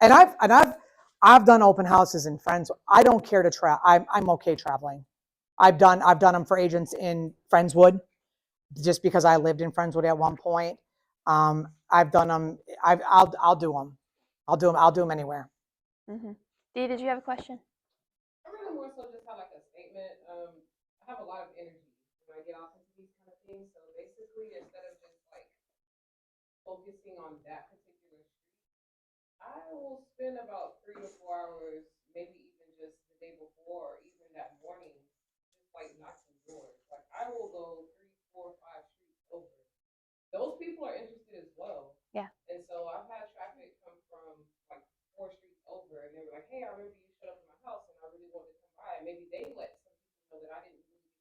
and I've done open houses in friends. I don't care to travel. I'm okay traveling. I've done them for agents in Friendswood, just because I lived in Friendswood at one point. I've done them. I'll do them. I'll do them. I'll do them anywhere. Dee, did you have a question? I really more so just have like a statement. I have a lot of energy when I get off into these kind of things. So basically, instead of just like focusing on that particular street, I will spend about 3 to 4 hours, maybe even just the day before, or even that morning, just like knocking doors. Like I will go 3, 4, 5 streets over. Those people are interested as well. Yeah. And so I've had traffic come from like 4 streets over, and they were like, "Hey, I remember you showed up at my house, and I really wanted to come by." And maybe they let some people know that I didn't really.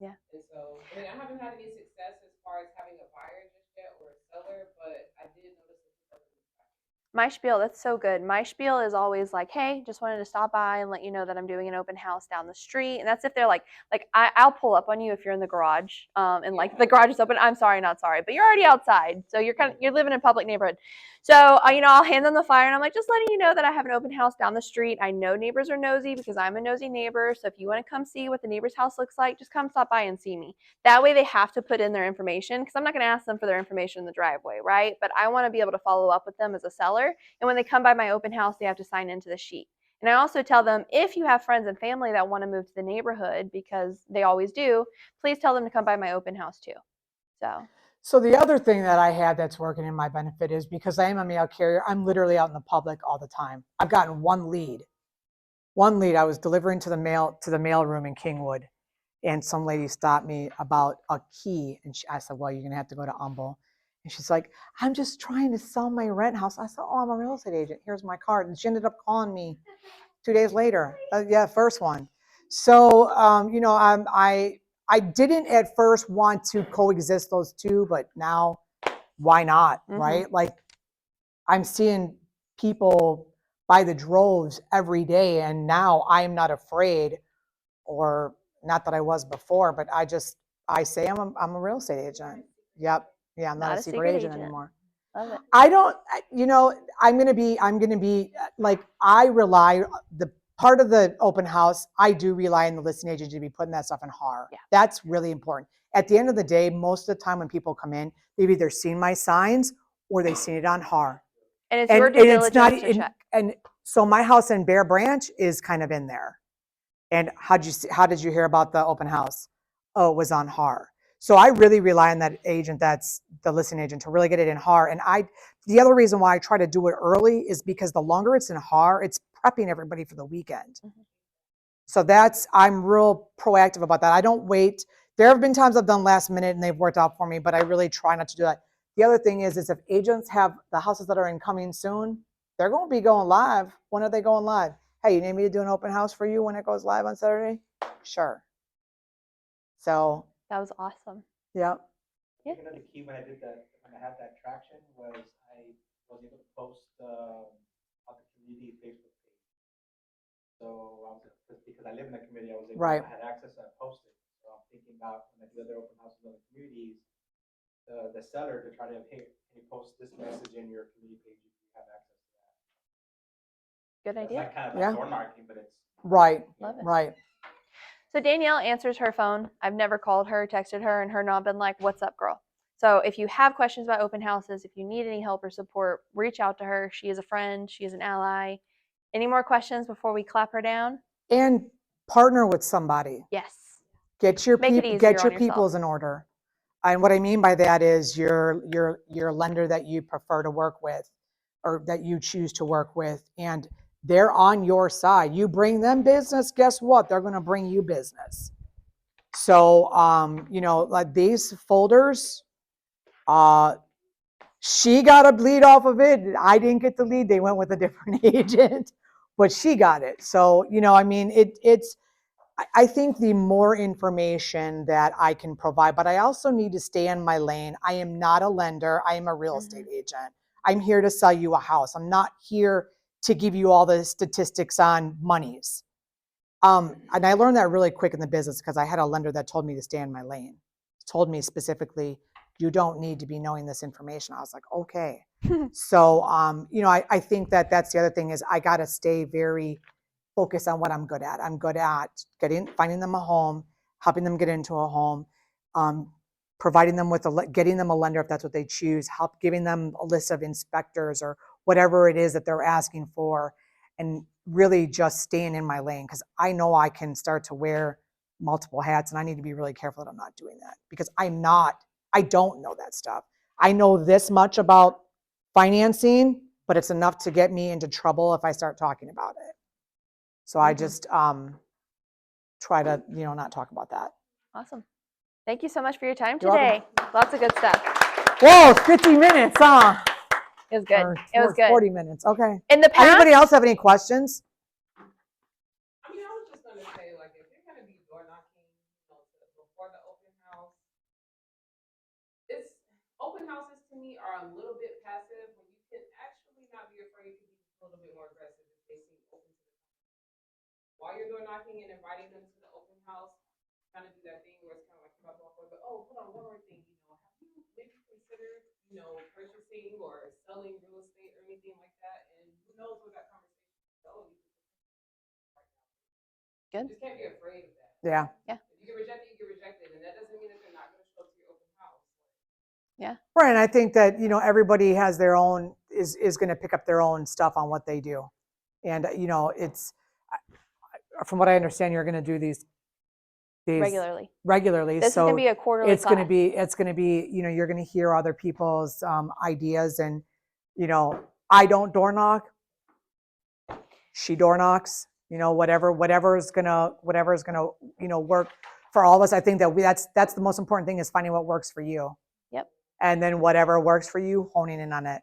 Yeah. And so, I mean, I haven't had any success as far as having a buyer just yet or a seller, but I did notice that people are really traffic. My spiel, that's so good. My spiel is always like, hey, just wanted to stop by and let you know that I'm doing an open house down the street. And that's if they're like I'll pull up on you if you're in the garage, and like the garage is open. I'm sorry, not sorry, but you're already outside, so you're living in a public neighborhood. So I'll hand them the flyer and I'm like, just letting you know that I have an open house down the street. I know neighbors are nosy because I'm a nosy neighbor. So if you want to come see what the neighbor's house looks like, just come stop by and see me. That way they have to put in their information, because I'm not going to ask them for their information in the driveway, right? But I want to be able to follow up with them as a seller. And when they come by my open house, they have to sign into the sheet. And I also tell them, if you have friends and family that want to move to the neighborhood, because they always do, please tell them to come by my open house too. So the other thing that I had that's working in my benefit is because I am a mail carrier, I'm literally out in the public all the time. I've gotten one lead. I was delivering to the mail room in Kingwood, and some lady stopped me about a key, and I said, "Well, you're gonna have to go to Humble." And she's like, "I'm just trying to sell my rent house." I said, "Oh, I'm a real estate agent. Here's my card." And she ended up calling me 2 days later. Yeah, first one. So I didn't at first want to coexist those two, but now why not, right? Like I'm seeing people by the droves every day, and now I'm not afraid, or not that I was before, but I say I'm a real estate agent. Yep. Yeah, I'm not a secret agent anymore. Love it. I don't, I'm going to be like, I rely, the part of the open house, I do rely on the listing agent to be putting that stuff in HAR. Yeah. That's really important. At the end of the day, most of the time when people come in, they've either seen my signs or they've seen it on HAR. And it's your due diligence to and, check. And so my house in Bear Branch is kind of in there. And how did you hear about the open house? Oh, it was on HAR. So I really rely on that agent, that's the listing agent, to really get it in HAR. And the other reason why I try to do it early is because the longer it's in HAR, it's prepping everybody for the weekend. So I'm real proactive about that. I don't wait. There have been times I've done last minute and they've worked out for me, but I really try not to do that. The other thing is if agents have the houses that are incoming soon, they're going to be going live. When are they going live? Hey, you need me to do an open house for you when it goes live on Saturday? Sure. So that was awesome. Yeah. The key when I had that traction was I was able to post on the community Facebook page. So because I live in the community, I had access to that posting. So I'm thinking about when I do other open houses in other communities, the seller to try to, hey, can you post this message in your community page if you have access to that? Good idea. It's kind of like door marketing, but it's right. Love it. Right. So Danielle answers her phone. I've never called her, texted her, and her not been like, "What's up, girl?" So if you have questions about open houses, if you need any help or support, reach out to her. She is a friend. She is an ally. Any more questions before we clap her down? And partner with somebody. Yes. Get your people's peoples in order. And what I mean by that is your lender that you prefer to work with, or that you choose to work with, and they're on your side. You bring them business, guess what? They're going to bring you business. So, like these folders, she got a lead off of it. I didn't get the lead. They went with a different agent, but she got it. So, I think the more information that I can provide, but I also need to stay in my lane. I am not a lender. I am a real estate agent. I'm here to sell you a house. I'm not here to give you all the statistics on monies. And I learned that really quick in the business because I had a lender that told me to stay in my lane. Told me specifically, You don't need to be knowing this information. I was like, okay. So, I think that that's the other thing is I got to stay very focused on what I'm good at. I'm good at finding them a home, helping them get into a home, providing them with getting them a lender if that's what they choose, giving them a list of inspectors or whatever it is that they're asking for, and really just staying in my lane because I know I can start to wear multiple hats and I need to be really careful that I'm not doing that because I don't know that stuff. I know this much about financing, but it's enough to get me into trouble if I start talking about it. So I just try to, not talk about that. Awesome. Thank you so much for your time You're today. Lots of good stuff. Whoa, 50 minutes, huh? It was good. Or It was good. 40 minutes, okay. In the past, Anybody else have any questions? I mean, I was just gonna say, like, if you're gonna be door knocking, before the open house, open houses to me are a little bit passive when you can actually not be afraid to be a little bit more aggressive if they seem open to the while you're door knocking and inviting them to the open house, kind of do that thing where it's kind of like about to but oh, hold on, one more thing, have you maybe considered, purchasing or selling real estate or anything like that? And who knows where that conversation will go. Good. You just can't be afraid of that. Yeah. Yeah. If you get rejected, you get rejected, and that doesn't mean that they're not going to show up to your open house. Yeah. Right, and I think that, everybody has their own, is going to pick up their own stuff on what they do. And, it's, from what I understand, you're going to do these regularly. This is going to be a quarterly it's going to class. be, you're going to hear other people's ideas and, I don't door knock. She door knocks, whatever's going to, work for all of us. I think that that's the most important thing is finding what works for you. Yep. And then whatever works for you, honing in on it.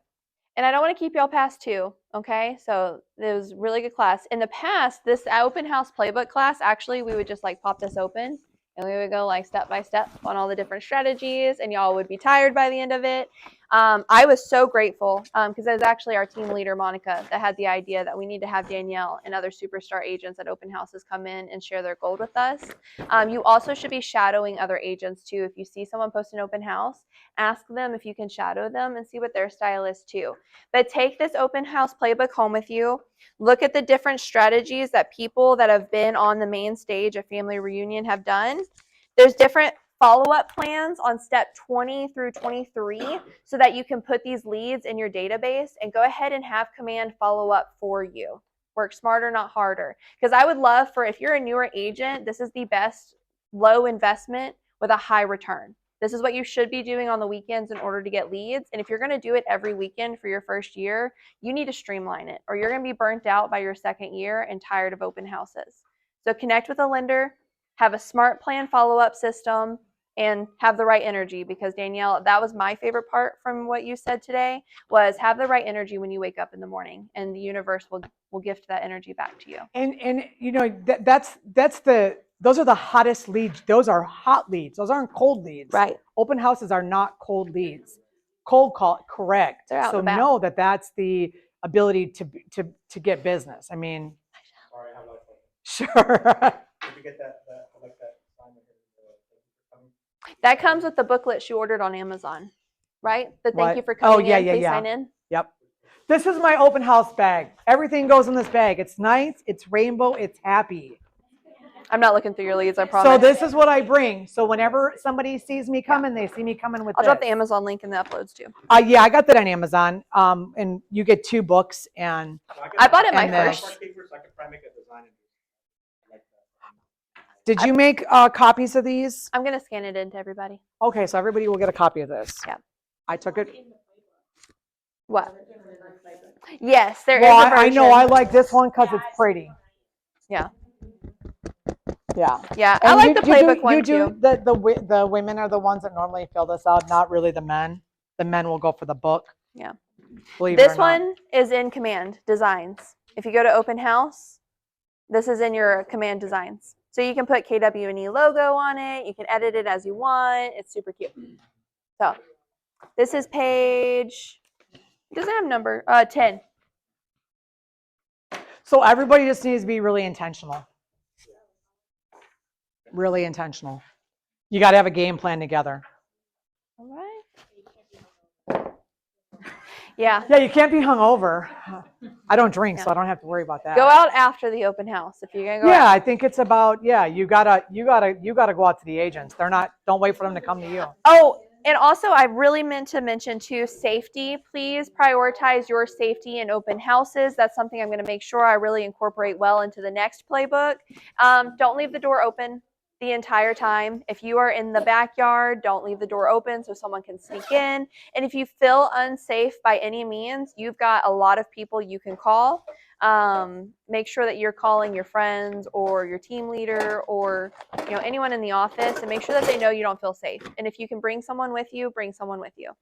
And I don't want to keep y'all past 2, okay? So it was a really good class. In the past, this open house playbook class, actually, we would just pop this open and we would go step by step on all the different strategies and y'all would be tired by the end of it. I was so grateful because it was actually our team leader, Monica, that had the idea that we need to have Danielle and other superstar agents at open houses come in and share their gold with us. You also should be shadowing other agents too. If you see someone post an open house, ask them if you can shadow them and see what their style is too. But take this open house playbook home with you. Look at the different strategies that people that have been on the main stage of family reunion have done. There's different follow-up plans on step 20 through 23 so that you can put these leads in your database and go ahead and have command follow up for you. Work smarter, not harder. Because I would love if you're a newer agent, this is the best low investment with a high return. This is what you should be doing on the weekends in order to get leads. And if you're going to do it every weekend for your first year, you need to streamline it or you're going to be burnt out by your second year and tired of open houses. So connect with a lender, have a smart plan follow-up system, and have the right energy because Danielle, that was my favorite part from what you said today was have the right energy when you wake up in the morning and the universe will gift that energy back to you. And those are the hottest leads. Those are hot leads. Those aren't cold leads. Right. Open houses are not cold leads. Cold call, correct. So know that that's the ability to get business. I mean, Sorry, I have a lot of questions. Sure. Did you get that assignment? That comes with the booklet she ordered on Amazon, right? The thank you for Oh, coming yeah, in. yeah, Please yeah. sign in. Yep. This is my open house bag. Everything goes in this bag. It's nice. It's rainbow. It's happy. I'm not looking through your leads, I promise. So this is what I bring. So whenever somebody sees me coming, they see me coming with I'll this. drop the Amazon link in the uploads too. Yeah, I got that on Amazon. And you get 2 books and I bought it my and first. So I can probably make a design like that. Did you make copies of these? I'm going to scan it into everybody. Okay, so everybody will get a copy of this. Yeah. I took it. What? Yes, there is Well, a version. I know I like this one because it's pretty. Yeah. Yeah. Yeah, And I like the playbook one too. The women are the ones that normally fill this out, not really the men. The men will go for the book. Yeah. Believe it or This not. one is in command designs. If you go to open house, this is in your command designs. So you can put KW&E logo on it. You can edit it as you want. It's super cute. So this is page, it doesn't have number, 10. So everybody just needs to be really intentional. Really intentional. You got to have a game plan together. All right. Yeah. Yeah, you can't be hungover. I don't drink, so Yeah. I don't have to worry about that. Go out after the open house if you're gonna go Yeah, out. I think it's about, you gotta go out to the agents. Don't wait for them to come to you. Oh, and also I really meant to mention too, safety. Please prioritize your safety in open houses. That's something I'm going to make sure I really incorporate well into the next playbook. Don't leave the door open the entire time. If you are in the backyard, don't leave the door open so someone can sneak in. And if you feel unsafe by any means, you've got a lot of people you can call. Make sure that you're calling your friends or your team leader or anyone in the office, and make sure that they know you don't feel safe. And if you can bring someone with you, bring someone with you.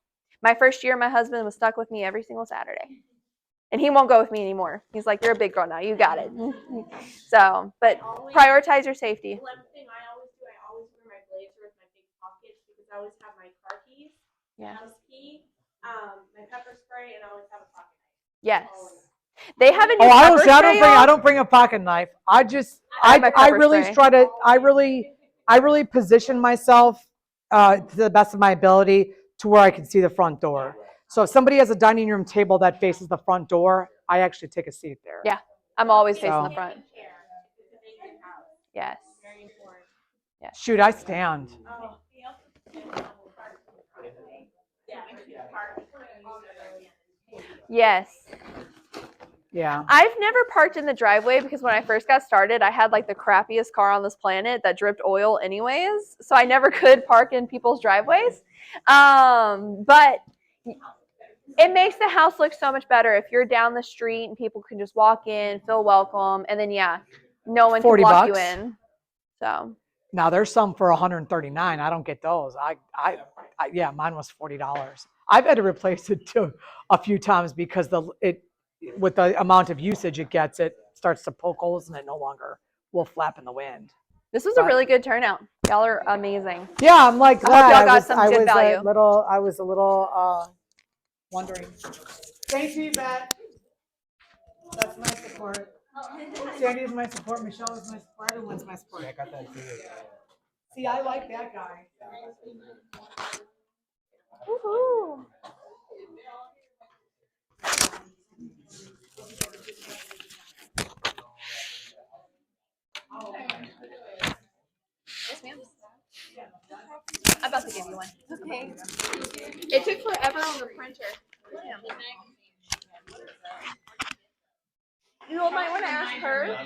My first year, my husband was stuck with me every single Saturday, and he won't go with me anymore. He's like, "You're a big girl now, you got it." So, but prioritize your safety. One thing I always do, I always wear my blazer with my big pockets because I always have my car keys, Yeah. house key, my pepper spray, and I always have a pocket knife. Yes. Always. They have a new Oh, pepper spray, I y'all. don't bring a pocket knife. I have my I pepper really spray. try to, I really position myself to the best of my ability to where I can see the front door. So if somebody has a dining room table that faces the front door, I actually take a seat there. Yeah, I'm always facing So- the front. Yes. Very important. Yes. Shoot, I stand. Oh, Yes. Yeah. I've never parked in the driveway because when I first got started, I had like the crappiest car on this planet that dripped oil anyways. So I never could park in people's driveways. But it makes the house look so much better if you're down the street and people can just walk in, feel welcome, and then no one can block you $40. in. So Now there's some for 139. I don't get those. Yeah, mine was $40. I've had to replace it too a few times because with the amount of usage it gets, it starts to poke holes and it no longer will flap in the wind. this was a really good turnout. Y'all are amazing. Yeah, I'm like I glad. hope y'all got some good value. I was a little wondering. Thank you, Matt. That's my support. Sandy is my support. Michelle is my support. Everyone's my support. I got that too. See, I like that guy. Woohoo. Yes, ma'am. I'm about to give you one. Okay. It took forever on the printer. You might want to ask her.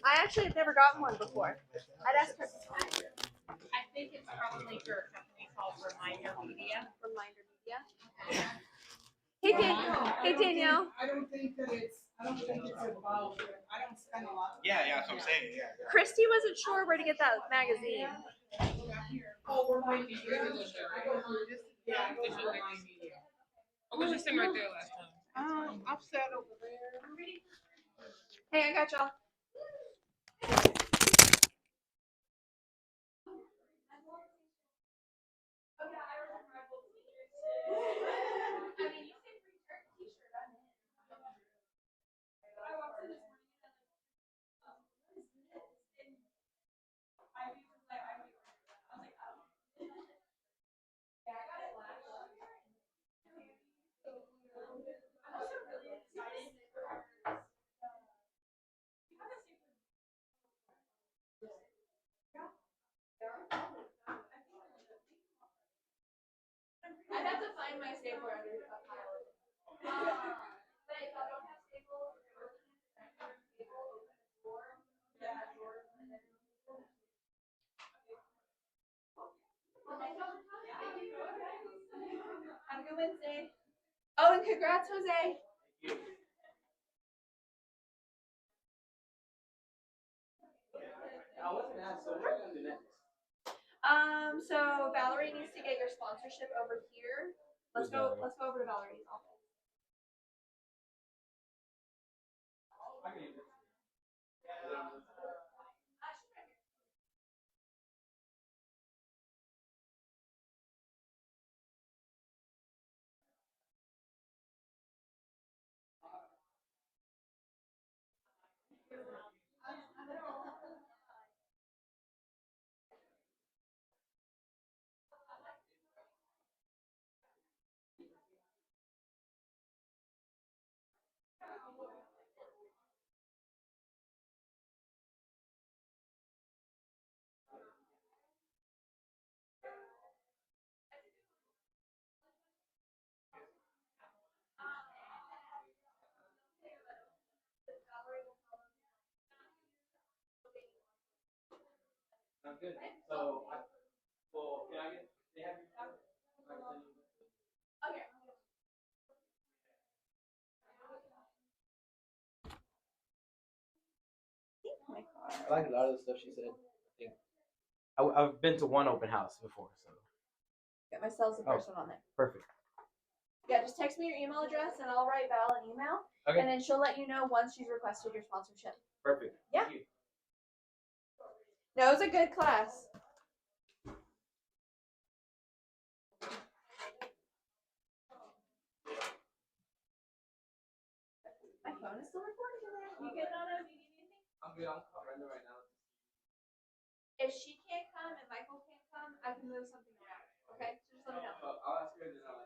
I actually have never gotten one before. I'd ask her. I think it's probably for a company called Reminder Media. Reminder Media. Hey, Danielle. I don't think it's about, I don't spend a lot. Yeah, that's what I'm saying, yeah. Christy wasn't sure where to get that magazine. Oh, Remind Me. Yeah, I go to Remind Me. I was just sitting right there last time. I've sat over there. Hey, I got y'all. I have to find my stapler under a pile of it. But if I don't have staples, have a good Wednesday. Oh, and congrats, Jose. I wasn't asked, so what do we do next? So Valerie needs to get your sponsorship over here. Let's go over to Valerie's office. Sounds good. So, well, can I get, they have your number? Okay. I like a lot of the stuff she said. I think I've been to one open house before, so Get myself the first one on there. perfect. Yeah, just text me your email address and I'll write Val an email. Okay. And then she'll let you know once she's requested your sponsorship. Perfect. Yeah. Thank you. No, it was a good class. My phone is still recording in there. You get on it? Do you need anything? I'm good. I'm running right now. If she can't come and Michael can't come, I can move something around. Okay? So just let me know. I'll ask her and then I'll